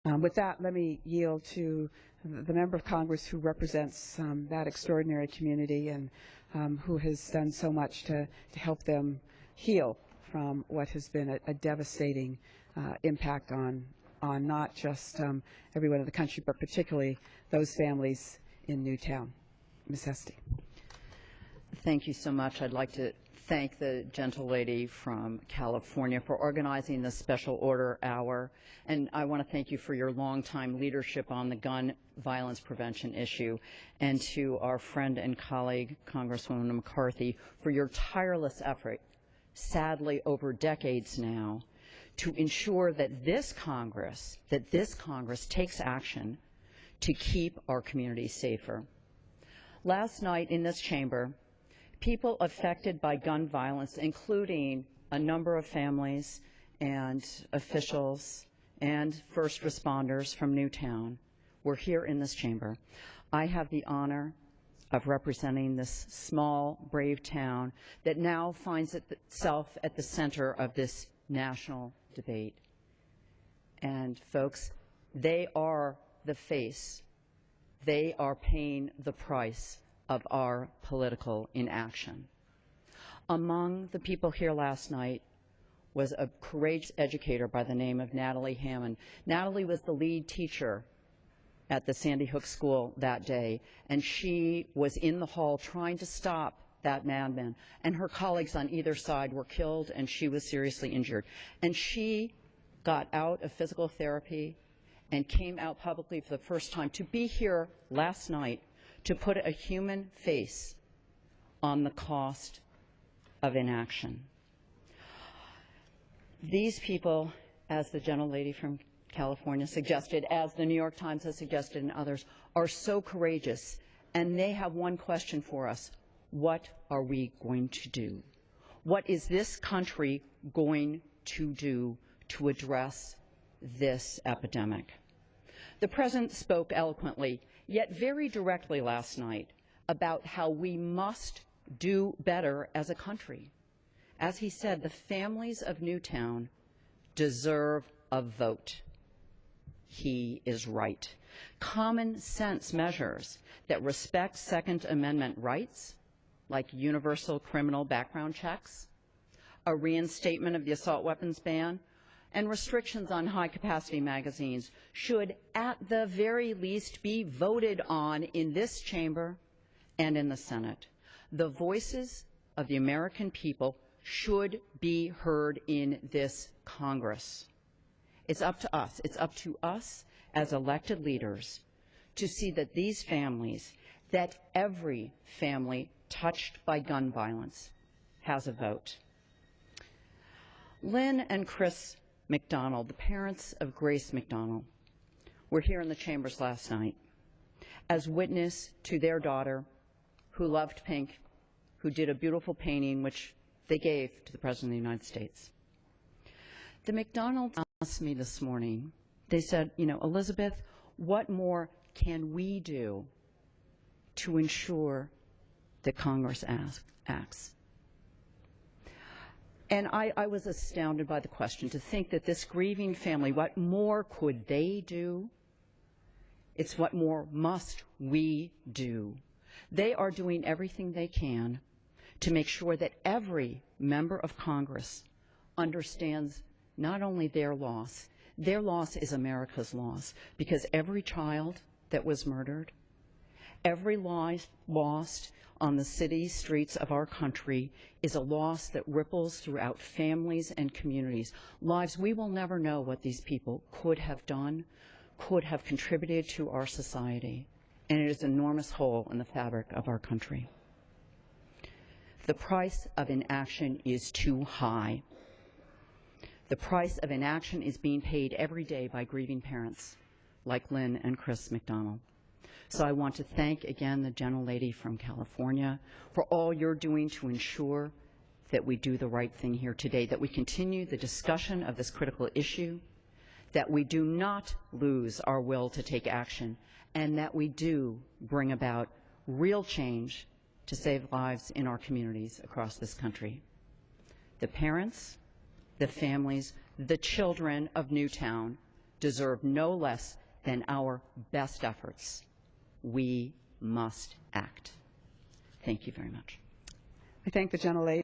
With that, let me yield to the member of Congress who represents that extraordinary community and who has done so much to help them heal from what has been a devastating impact on not just everyone in the country, but particularly those families in Newtown. Ms. Esty. Thank you so much. I'd like to thank the gentlelady from California for organizing this special order hour, and I want to thank you for your longtime leadership on the gun violence prevention issue, and to our friend and colleague, Congresswoman McCarthy, for your tireless effort, sadly over decades now, to ensure that this Congress takes action to keep our communities safer. Last night in this chamber, people affected by gun violence, including a number of families and officials and first responders from Newtown, were here in this chamber. I have the honor of representing this small, brave town that now finds itself at the center of this national debate. And folks, they are the face. They are paying the price of our political inaction. Among the people here last night was a courageous educator by the name of Natalie Hammond. Natalie was the lead teacher at the Sandy Hook School that day, and she was in the hall trying to stop that madman, and her colleagues on either side were killed, and she was seriously injured. And she got out of physical therapy and came out publicly for the first time to be here last night to put a human face on the cost of inaction. These people, as the gentlelady from California suggested, as the New York Times has suggested and others, are so courageous, and they have one question for us: what are we going to do? What is this country going to do to address this epidemic? The President spoke eloquently, yet very directly last night, about how we must do better as a country. As he said, the families of Newtown deserve a vote. He is right. Common sense measures that respect Second Amendment rights, like universal criminal background checks, a reinstatement of the assault weapons ban, and restrictions on high-capacity magazines should at the very least be voted on in this chamber and in the Senate. The voices of the American people should be heard in this Congress. It's up to us. It's up to us as elected leaders to see that these families, that every family touched by gun violence has a vote. Lynn and Chris McDonald, the parents of Grace McDonald, were here in the chambers last night as witness to their daughter, who loved pink, who did a beautiful painting which they gave to the President of the United States. The McDonalds asked me this morning, they said, you know, Elizabeth, what more can we do to ensure that Congress acts? And I was astounded by the question, to think that this grieving family, what more could they do? It's what more must we do. They are doing everything they can to make sure that every member of Congress understands not only their loss is America's loss, because every child that was murdered, every life lost on the city streets of our country is a loss that ripples throughout families and communities. Lives we will never know what these people could have done, could have contributed to our society, and it is an enormous hole in the fabric of our country. The price of inaction is too high. The price of inaction is being paid every day by grieving parents like Lynn and Chris McDonald. So I want to thank again the gentlelady from California for all you're doing to ensure that we do the right thing here today, that we continue the discussion of this critical issue, that we do not lose our will to take action, and that we do bring about real change to save lives in our communities across this country. The parents, the families, the children of Newtown deserve no less than our best efforts. We must act. Thank you very much. I thank the gentlelady.